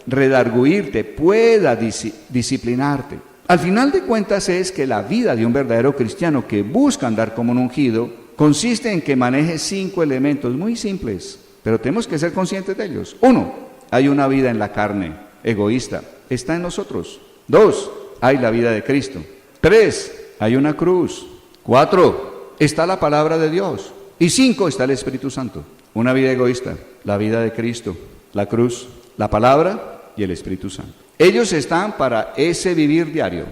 redarguirte, pueda disciplinarte. Al final de cuentas es que la vida de un verdadero cristiano que busca andar como un ungido consiste en que maneje 5 elementos muy simples, pero tenemos que ser conscientes de ellos. 1, hay una vida en la carne, egoísta, está en nosotros. 2, hay la vida de Cristo. 3, hay una cruz. 4, está la palabra de Dios. Y 5, está el Espíritu Santo. Una vida egoísta, la vida de Cristo, la cruz, la palabra y el Espíritu Santo. Ellos están para ese vivir diario.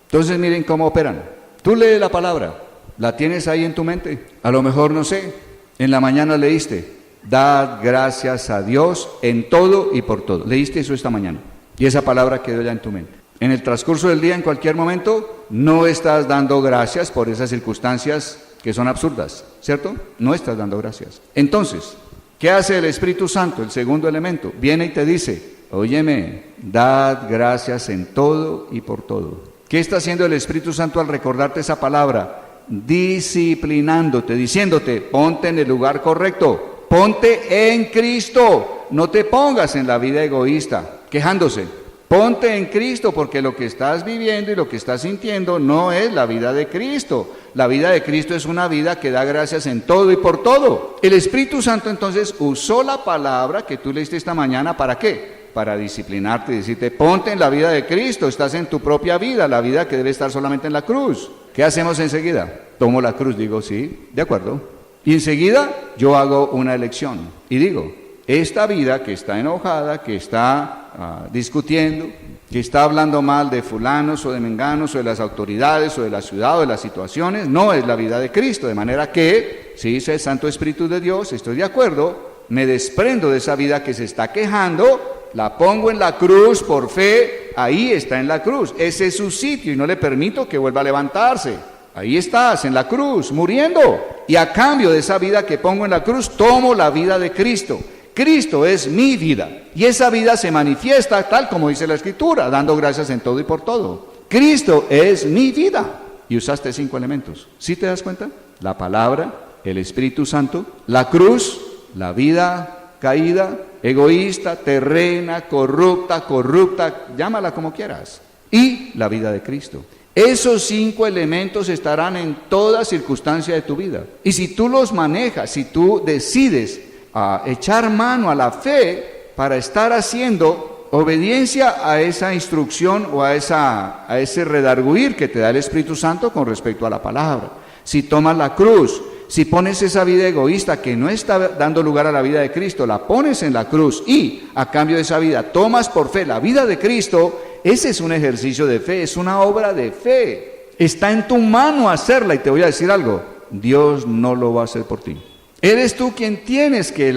Entonces miren cómo operan. Tú lees la palabra, la tienes ahí en tu mente. A lo mejor, no sé, en la mañana leíste, dad gracias a Dios en todo y por todo. Leíste eso esta mañana y esa palabra quedó ya en tu mente. En el transcurso del día, en cualquier momento, no estás dando gracias por esas circunstancias que son absurdas, ¿cierto? No estás dando gracias. Entonces, ¿qué hace el Espíritu Santo? El segundo elemento, viene y te dice, óyeme, dad gracias en todo y por todo. ¿Qué está haciendo el Espíritu Santo al recordarte esa palabra? Disciplinándote, diciéndote, ponte en el lugar correcto, ponte en Cristo, no te pongas en la vida egoísta, quejándose. Ponte en Cristo, porque lo que estás viviendo y lo que estás sintiendo no es la vida de Cristo. La vida de Cristo es una vida que da gracias en todo y por todo. El Espíritu Santo entonces usó la palabra que tú leíste esta mañana, ¿para qué? Para disciplinarte y decirte, ponte en la vida de Cristo, estás en tu propia vida, la vida que debe estar solamente en la cruz. ¿Qué hacemos enseguida? Tomo la cruz, digo, sí, de acuerdo. Y enseguida yo hago una elección y digo, esta vida que está enojada, que está discutiendo, que está hablando mal de fulanos o de menganos o de las autoridades o de la ciudad o de las situaciones, no es la vida de Cristo. De manera que, si dice el Santo Espíritu de Dios, estoy de acuerdo, me desprendo de esa vida que se está quejando, la pongo en la cruz por fe, ahí está en la cruz, ese es su sitio y no le permito que vuelva a levantarse. Ahí estás, en la cruz, muriendo. Y a cambio de esa vida que pongo en la cruz, tomo la vida de Cristo. Cristo es mi vida y esa vida se manifiesta tal como dice la Escritura, dando gracias en todo y por todo. Cristo es mi vida. Y usaste 5 elementos. ¿Sí te das cuenta? La palabra, el Espíritu Santo, la cruz, la vida caída, egoísta, terrena, corrupta, llámala como quieras, y la vida de Cristo. Esos 5 elementos estarán en toda circunstancia de tu vida. Y si tú los manejas, si tú decides a echar mano a la fe para estar haciendo obediencia a esa instrucción o a ese redarguir que te da el Espíritu Santo con respecto a la palabra. Si tomas la cruz, si pones esa vida egoísta que no está dando lugar a la vida de Cristo, la pones en la cruz y a cambio de esa vida tomas por fe la vida de Cristo, ese es un ejercicio de fe, es una obra de fe. Está en tu mano hacerla y te voy a decir algo, Dios no lo va a hacer por ti. Eres tú quien tienes que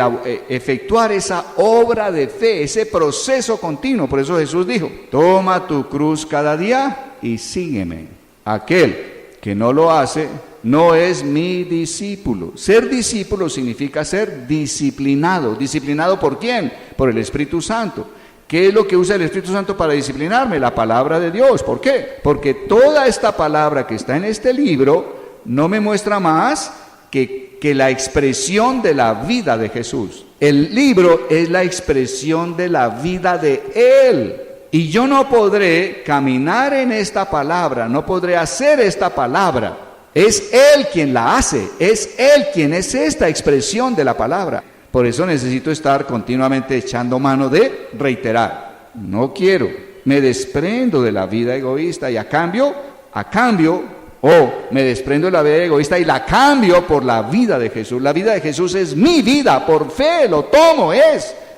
efectuar esa obra de fe, ese proceso continuo. Por eso Jesús dijo, toma tu cruz cada día y sígueme. Aquel que no lo hace no es mi discípulo. Ser discípulo significa ser disciplinado. ¿Disciplinado por quién? Por el Espíritu Santo. ¿Qué es lo que usa el Espíritu Santo para disciplinarme? La palabra de Dios. ¿Por qué? Porque toda esta palabra que está en este libro no me muestra más que la expresión de la vida de Jesús. El libro es la expresión de la vida de Él. Y yo no podré caminar en esta palabra, no podré hacer esta palabra. Es Él quien la hace, es Él quien es esta expresión de la palabra. Por eso necesito estar continuamente echando mano de reiterar. No quiero, me desprendo de la vida egoísta y a cambio, me desprendo de la vida egoísta y la cambio por la vida de Jesús. La vida de Jesús es mi vida, por fe lo tomo,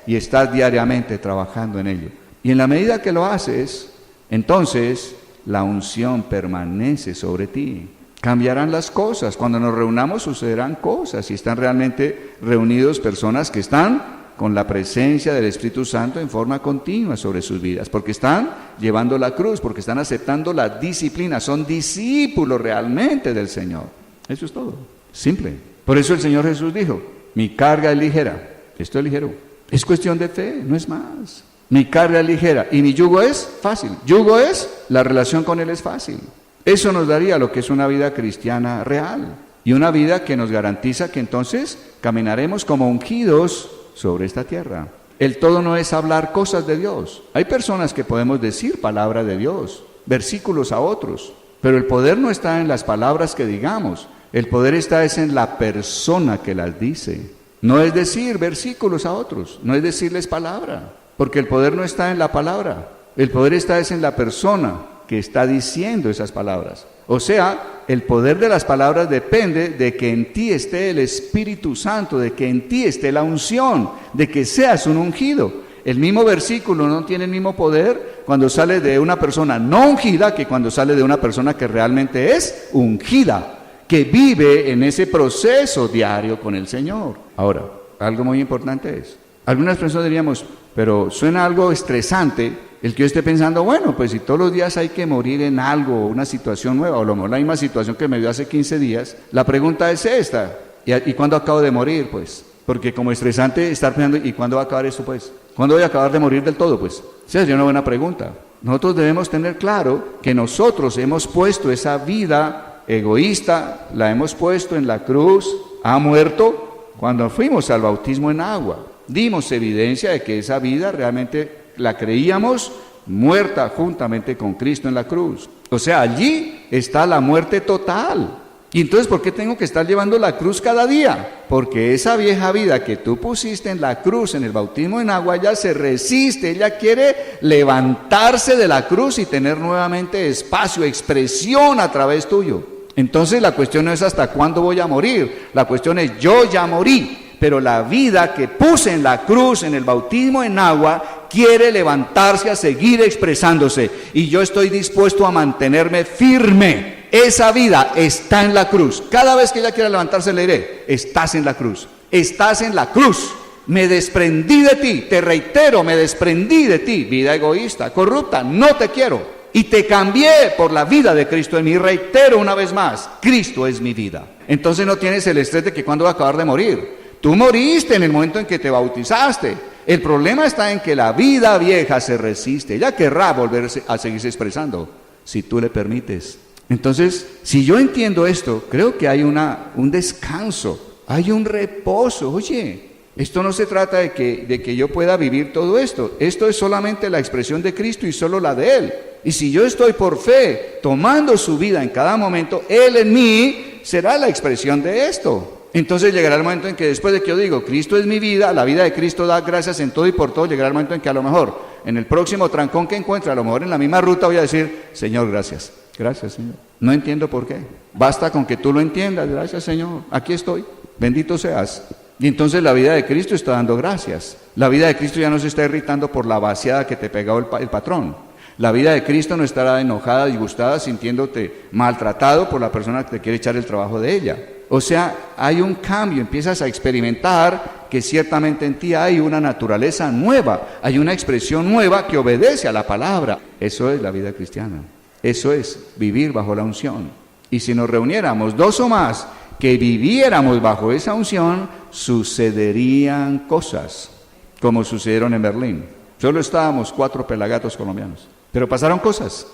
y estás diariamente trabajando en ello. Y en la medida que lo haces, entonces la unción permanece sobre ti. Cambiarán las cosas. Cuando nos reunamos sucederán cosas y están realmente reunidos personas que están con la presencia del Espíritu Santo en forma continua sobre sus vidas, porque están llevando la cruz, porque están aceptando la disciplina, son discípulos realmente del Señor. Eso es todo, simple. Por eso el Señor Jesús dijo, mi carga es ligera, esto es ligero, es cuestión de fe, no es más. Mi carga es ligera y mi yugo es fácil. Yugo es, la relación con Él es fácil. Eso nos daría lo que es una vida cristiana real y una vida que nos garantiza que entonces caminaremos como ungidos sobre esta tierra. El todo no es hablar cosas de Dios. Hay personas que podemos decir palabra de Dios, versículos a otros, pero el poder no está en las palabras que digamos, el poder está en la persona que las dice. No es decir versículos a otros, no es decirles palabra, porque el poder no está en la palabra, el poder está en la persona que está diciendo esas palabras. O sea, el poder de las palabras depende de que en ti esté el Espíritu Santo, de que en ti esté la unción, de que seas un ungido. El mismo versículo no tiene el mismo poder cuando sale de una persona no ungida que cuando sale de una persona que realmente es ungida, que vive en ese proceso diario con el Señor. Ahora, algo muy importante es, algunas personas diríamos, pero suena algo estresante el que yo esté pensando, bueno, pues si todos los días hay que morir en algo, una situación nueva, o lo mejor la misma situación que me dio hace 15 días, la pregunta es esta, ¿y cuándo acabo de morir? Pues, porque como estresante estar pensando, ¿y cuándo va a acabar esto? Pues, ¿cuándo voy a acabar de morir del todo? Pues, esa sería una buena pregunta. Nosotros debemos tener claro que nosotros hemos puesto esa vida egoísta, la hemos puesto en la cruz, ha muerto cuando fuimos al bautismo en agua. Dimos evidencia de que esa vida realmente la creíamos muerta juntamente con Cristo en la cruz. O sea, allí está la muerte total. Y entonces, ¿por qué tengo que estar llevando la cruz cada día? Porque esa vieja vida que tú pusiste en la cruz, en el bautismo en agua, ella se resiste, ella quiere levantarse de la cruz y tener nuevamente espacio, expresión a través tuyo. Entonces la cuestión no es hasta cuándo voy a morir, la cuestión es yo ya morí. Pero la vida que puse en la cruz, en el bautismo en agua, quiere levantarse a seguir expresándose. Y yo estoy dispuesto a mantenerme firme. Esa vida está en la cruz. Cada vez que ella quiera levantarse le diré, estás en la cruz. Estás en la cruz. Me desprendí de ti. Te reitero, me desprendí de ti. Vida egoísta, corrupta, no te quiero. Y te cambié por la vida de Cristo en mí. Reitero una vez más, Cristo es mi vida. Entonces no tienes el estrés de que cuándo va a acabar de morir. Tú moriste en el momento en que te bautizaste. El problema está en que la vida vieja se resiste. Ella querrá volverse a seguirse expresando, si tú le permites. Entonces, si yo entiendo esto, creo que hay un descanso, hay un reposo. Oye, esto no se trata de que yo pueda vivir todo esto. Esto es solamente la expresión de Cristo y solo la de Él. Y si yo estoy por fe tomando su vida en cada momento, Él en mí será la expresión de esto. Entonces llegará el momento en que después de que yo digo, Cristo es mi vida, la vida de Cristo da gracias en todo y por todo, llegará el momento en que a lo mejor en el próximo trancón que encuentre, a lo mejor en la misma ruta voy a decir, Señor, gracias. Gracias, Señor. No entiendo por qué. Basta con que tú lo entiendas. Gracias, Señor. Aquí estoy. Bendito seas. Y entonces la vida de Cristo está dando gracias. La vida de Cristo ya no se está irritando por la vaciada que te pegó el patrón. La vida de Cristo no estará enojada, disgustada, sintiéndote maltratado por la persona que te quiere echar el trabajo de ella. O sea, hay un cambio, empiezas a experimentar que ciertamente en ti hay una naturaleza nueva, hay una expresión nueva que obedece a la palabra. Eso es la vida cristiana, eso es vivir bajo la unción. Y si nos reuniéramos 2 o más que viviéramos bajo esa unción, sucederían cosas, como sucedieron en Berlín. Solo estábamos 4 pelagatos colombianos, pero pasaron cosas.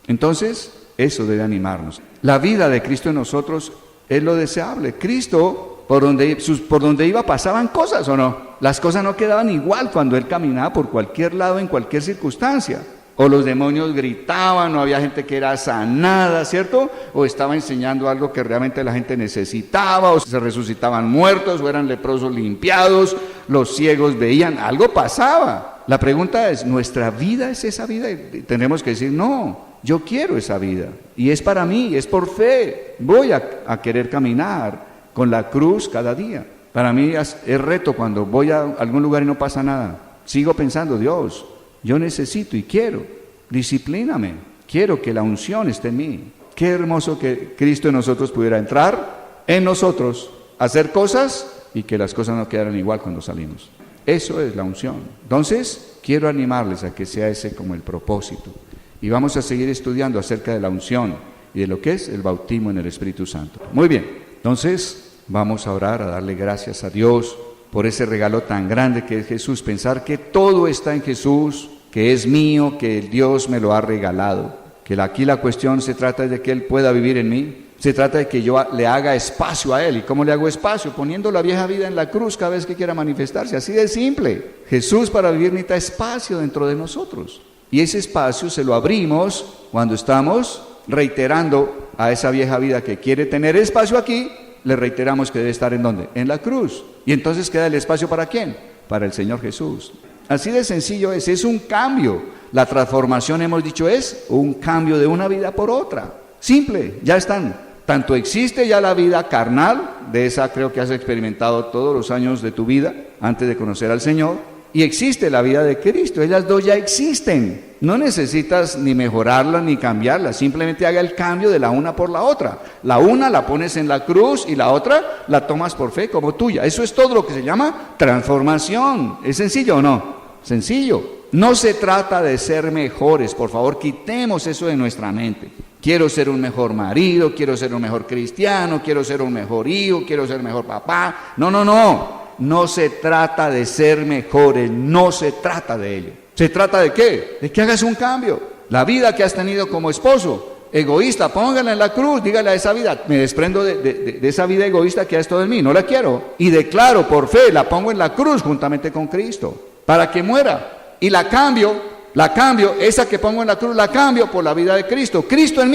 Entonces, eso debe animarnos. La vida de Cristo en nosotros es lo deseable. Cristo, por donde iba pasaban cosas, ¿o no? Las cosas no quedaban igual cuando Él caminaba por cualquier lado, en cualquier circunstancia. O los demonios gritaban, o había gente que era sanada, ¿cierto? O estaba enseñando algo que realmente la gente necesitaba, o se resucitaban muertos, o eran leprosos limpiados, los ciegos veían, algo pasaba. La pregunta es, ¿nuestra vida es esa vida? Y tenemos que decir, no, yo quiero esa vida, y es para mí, es por fe. Voy a querer caminar con la cruz cada día. Para mí es reto cuando voy a algún lugar y no pasa nada. Sigo pensando, Dios, yo necesito y quiero, disciplíname, quiero que la unción esté en mí. Qué hermoso que Cristo en nosotros pudiera entrar en nosotros, hacer cosas y que las cosas no quedaran igual cuando salimos. Eso es la unción. Entonces, quiero animarles a que sea ese como el propósito. Y vamos a seguir estudiando acerca de la unción y de lo que es el bautismo en el Espíritu Santo. Muy bien, entonces vamos a orar, a darle gracias a Dios por ese regalo tan grande que es Jesús. Pensar que todo está en Jesús, que es mío, que Dios me lo ha regalado. Que aquí la cuestión se trata de que Él pueda vivir en mí. Se trata de que yo le haga espacio a Él. ¿Y cómo le hago espacio? Poniendo la vieja vida en la cruz cada vez que quiera manifestarse. Así de simple. Jesús para vivir necesita espacio dentro de nosotros. Y ese espacio se lo abrimos cuando estamos reiterando a esa vieja vida que quiere tener espacio aquí. Le reiteramos que debe estar ¿en dónde? En la cruz. Y entonces queda el espacio ¿para quién? Para el Señor Jesús. Así de sencillo es un cambio. La transformación, hemos dicho, es un cambio de una vida por otra. Simple, ya están. Tanto existe ya la vida carnal, de esa creo que has experimentado todos los años de tu vida antes de conocer al Señor, y existe la vida de Cristo. Ellas dos ya existen. No necesitas ni mejorarla ni cambiarla, simplemente haga el cambio de la una por la otra. La una la pones en la cruz y la otra la tomas por fe como tuya. Eso es todo lo que se llama transformación. ¿Es sencillo o no? Sencillo. No se trata de ser mejores, por favor, quitemos eso de nuestra mente. Quiero ser un mejor marido, quiero ser un mejor cristiano, quiero ser un mejor hijo, quiero ser mejor papá. No. No se trata de ser mejores, no se trata de ello. ¿Se trata de qué? De que hagas un cambio. La vida que has tenido como esposo, egoísta, póngala en la cruz, dígale a esa vida, me desprendo de esa vida egoísta que ha estado en mí, no la quiero. Y declaro por fe, la pongo en la cruz juntamente con Cristo, para que muera. Y la cambio La cambio, esa que pongo en la cruz, la cambio por la vida de Cristo. Cristo en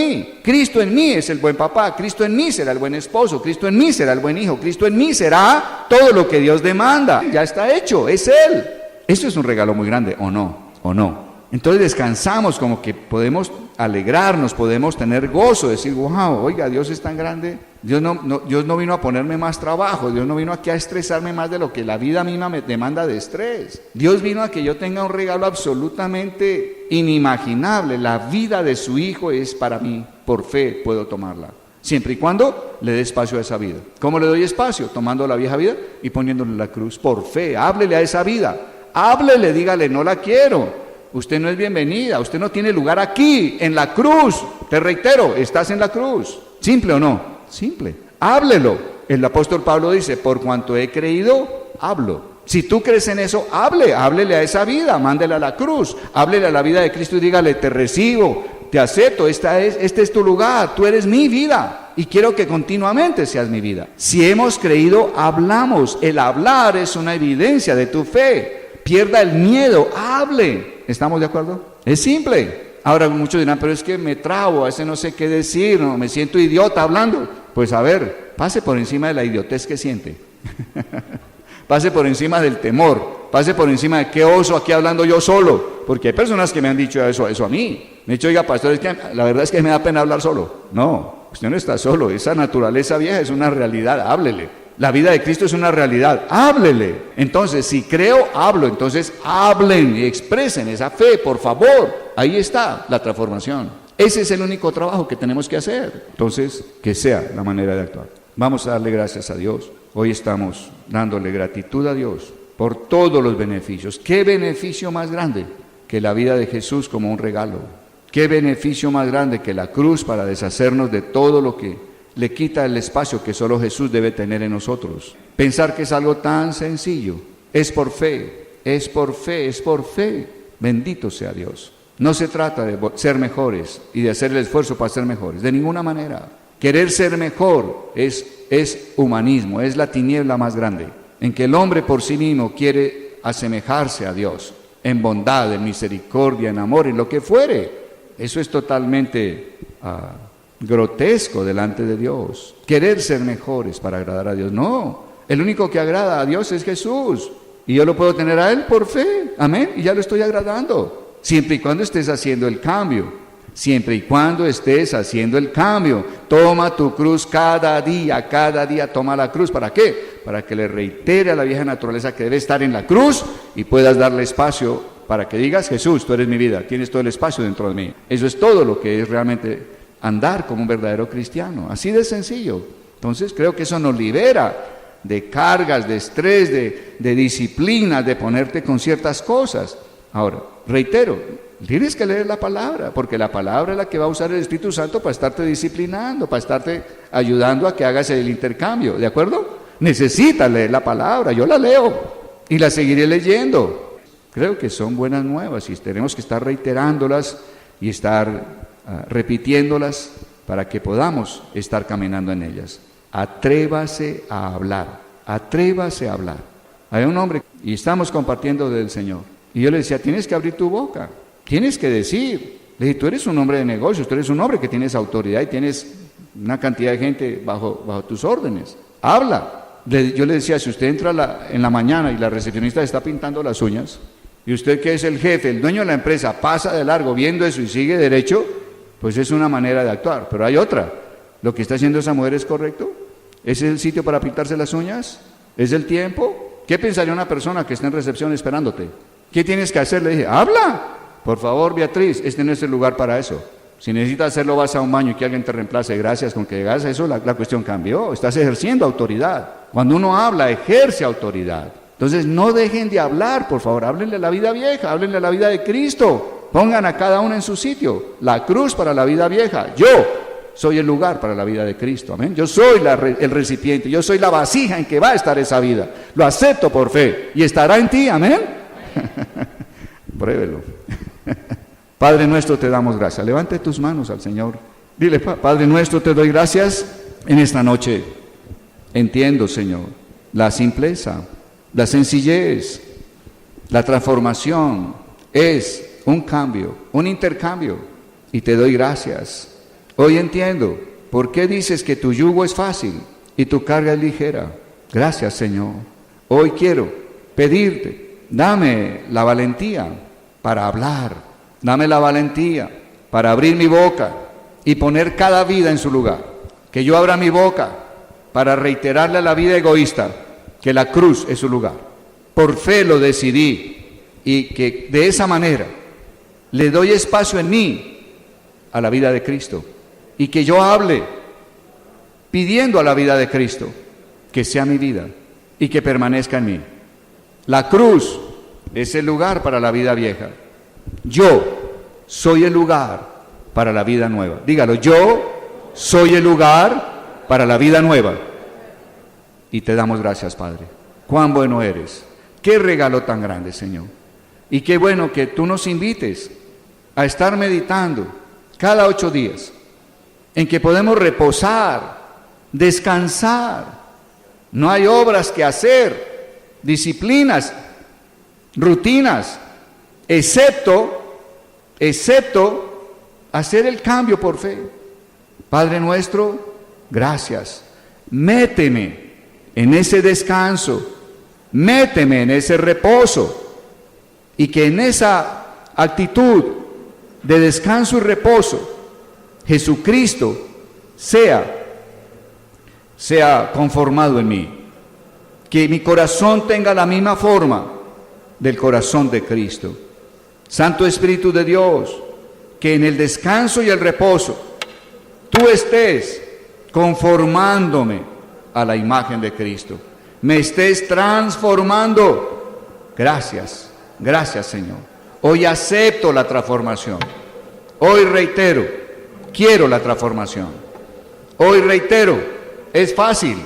mí es el buen papá, Cristo en mí será el buen esposo, Cristo en mí será el buen hijo, Cristo en mí será todo lo que Dios demanda. Ya está hecho, es Él. Eso es un regalo muy grande, ¿o no? ¿O no? Entonces descansamos, como que podemos alegrarnos, podemos tener gozo, decir, wow, oiga, Dios es tan grande. Dios no vino a ponerme más trabajo, Dios no vino aquí a estresarme más de lo que la vida misma me demanda de estrés. Dios vino a que yo tenga un regalo absolutamente inimaginable. La vida de su Hijo es para mí, por fe puedo tomarla, siempre y cuando le dé espacio a esa vida. ¿Cómo le doy espacio? Tomando la vieja vida y poniéndole la cruz, por fe. Háblele a esa vida, háblele, dígale, no la quiero. Usted no es bienvenida, usted no tiene lugar aquí, en la cruz. Te reitero, estás en la cruz. ¿Simple o no? Simple. Háblelo. El apóstol Pablo dice, por cuanto he creído, hablo. Si tú crees en eso, háblele a esa vida, mándele a la cruz, háblele a la vida de Cristo y dígale, te recibo, te acepto, este es tu lugar, tú eres mi vida y quiero que continuamente seas mi vida. Si hemos creído, hablamos. El hablar es una evidencia de tu fe. Pierda el miedo, hable. ¿Estamos de acuerdo? Es simple. Ahora muchos dirán, pero es que me trabo, a veces no sé qué decir, no, me siento idiota hablando. Pues a ver, pase por encima de la idiotez que siente. Pase por encima del temor, pase por encima de qué oso aquí hablando yo solo. Porque hay personas que me han dicho eso a mí. Me han dicho, oiga, pastor, es que la verdad es que me da pena hablar solo. No, usted no está solo, esa naturaleza vieja es una realidad, háblele. La vida de Cristo es una realidad, háblele. Entonces, si creo, hablo. Entonces, hablen y expresen esa fe, por favor. Ahí está la transformación. Ese es el único trabajo que tenemos que hacer. Entonces, que sea la manera de actuar. Vamos a darle gracias a Dios. Hoy estamos dándole gratitud a Dios por todos los beneficios. ¿Qué beneficio más grande que la vida de Jesús como un regalo? ¿Qué beneficio más grande que la cruz para deshacernos de todo lo que le quita el espacio que solo Jesús debe tener en nosotros? Pensar que es algo tan sencillo. Es por fe, es por fe, es por fe. Bendito sea Dios. No se trata de ser mejores y de hacer el esfuerzo para ser mejores, de ninguna manera. Querer ser mejor es humanismo, es la tiniebla más grande, en que el hombre por sí mismo quiere asemejarse a Dios, en bondad, en misericordia, en amor, en lo que fuere. Eso es totalmente grotesco delante de Dios. Querer ser mejores para agradar a Dios. No, el único que agrada a Dios es Jesús. Y yo lo puedo tener a Él por fe. Amén. Y ya lo estoy agradando. Siempre y cuando estés haciendo el cambio. Siempre y cuando estés haciendo el cambio. Toma tu cruz cada día toma la cruz. ¿Para qué? Para que le reitere a la vieja naturaleza que debe estar en la cruz y puedas darle espacio para que digas, Jesús, tú eres mi vida, tienes todo el espacio dentro de mí. Eso es todo lo que es realmente andar como un verdadero cristiano, así de sencillo. Entonces creo que eso nos libera de cargas, de estrés, de disciplinas, de ponerte con ciertas cosas. Ahora, reitero, tienes que leer la palabra, porque la palabra es la que va a usar el Espíritu Santo para estarte disciplinando, para estarte ayudando a que hagas el intercambio, ¿de acuerdo? Necesitas leer la palabra, yo la leo y la seguiré leyendo. Creo que son buenas nuevas y tenemos que estar reiterándolas y estar repitiéndolas para que podamos estar caminando en ellas. Atrévase a hablar, atrévase a hablar. Hay un hombre y estamos compartiendo del Señor y yo le decía, tienes que abrir tu boca, tienes que decir. Le dije, tú eres un hombre de negocios, tú eres un hombre que tienes autoridad y tienes una cantidad de gente bajo tus órdenes, habla. Yo le decía, si usted entra en la mañana y la recepcionista está pintando las uñas y usted, que es el jefe, el dueño de la empresa, pasa de largo viendo eso y sigue derecho, pues es una manera de actuar. Pero hay otra. ¿Lo que está haciendo esa mujer es correcto? ¿Es el sitio para pintarse las uñas? ¿Es el tiempo? ¿Qué pensaría una persona que está en recepción esperándote? ¿Qué tienes que hacer? Le dije, habla. Por favor, Beatriz, este no es el lugar para eso. Si necesitas hacerlo, vas a un baño y que alguien te reemplace. Gracias, con que llegas a eso, la cuestión cambió. Estás ejerciendo autoridad. Cuando uno habla, ejerce autoridad. Entonces, no dejen de hablar, por favor. Háblenle a la vida vieja, háblenle a la vida de Cristo. Pongan a cada uno en su sitio. La cruz para la vida vieja. Yo soy el lugar para la vida de Cristo. Amén. Yo soy el recipiente. Yo soy la vasija en que va a estar esa vida. Lo acepto por fe. Y estará en ti. Amén. Pruébelo. Padre nuestro, te damos gracias. Levante tus manos al Señor. Dile, Padre nuestro, te doy gracias en esta noche. Entiendo, Señor, la simpleza, la sencillez, la transformación es un cambio, un intercambio. Y te doy gracias. Hoy entiendo por qué dices que tu yugo es fácil y tu carga es ligera. Gracias, Señor. Hoy quiero pedirte, dame la valentía para hablar, dame la valentía para abrir mi boca y poner cada vida en su lugar. Que yo abra mi boca para reiterarle a la vida egoísta que la cruz es su lugar. Por fe lo decidí y que de esa manera le doy espacio en mí a la vida de Cristo y que yo hable pidiendo a la vida de Cristo que sea mi vida y que permanezca en mí. La cruz es el lugar para la vida vieja. Yo soy el lugar para la vida nueva. Dígalo, yo soy el lugar para la vida nueva. Y te damos gracias, Padre. Cuán bueno eres. Qué regalo tan grande, Señor. Y qué bueno que tú nos invites a estar meditando cada 8 días, en que podemos reposar, descansar. No hay obras que hacer, disciplinas, rutinas, excepto hacer el cambio por fe. Padre nuestro, gracias. Méteme en ese descanso, méteme en ese reposo, y que en esa actitud de descanso y reposo, Jesucristo sea conformado en mí. Que mi corazón tenga la misma forma del corazón de Cristo. Santo Espíritu de Dios, que en el descanso y el reposo tú estés conformándome a la imagen de Cristo. Me estés transformando. Gracias, gracias, Señor. Hoy acepto la transformación. Hoy reitero, quiero la transformación. Hoy reitero, es fácil.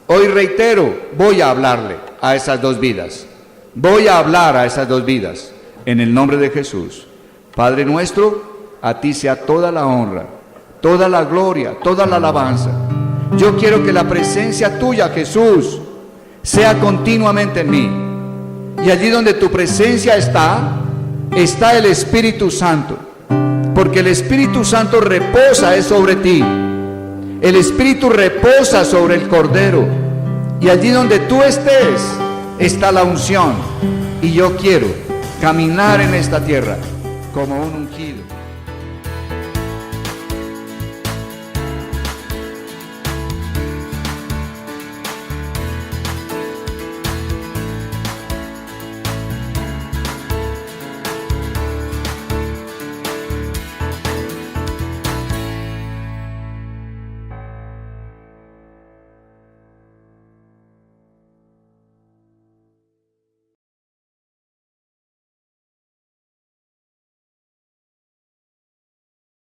Hoy reitero, voy a hablarle a esas 2 vidas. Voy a hablar a esas 2 vidas. En el nombre de Jesús. Padre nuestro, a ti sea toda la honra, toda la gloria, toda la alabanza. Yo quiero que la presencia tuya, Jesús, sea continuamente en mí. Y allí donde tu presencia está el Espíritu Santo, porque el Espíritu Santo reposa sobre ti. El Espíritu reposa sobre el Cordero, y allí donde tú estés está la unción. Y yo quiero caminar en esta tierra como un ungido.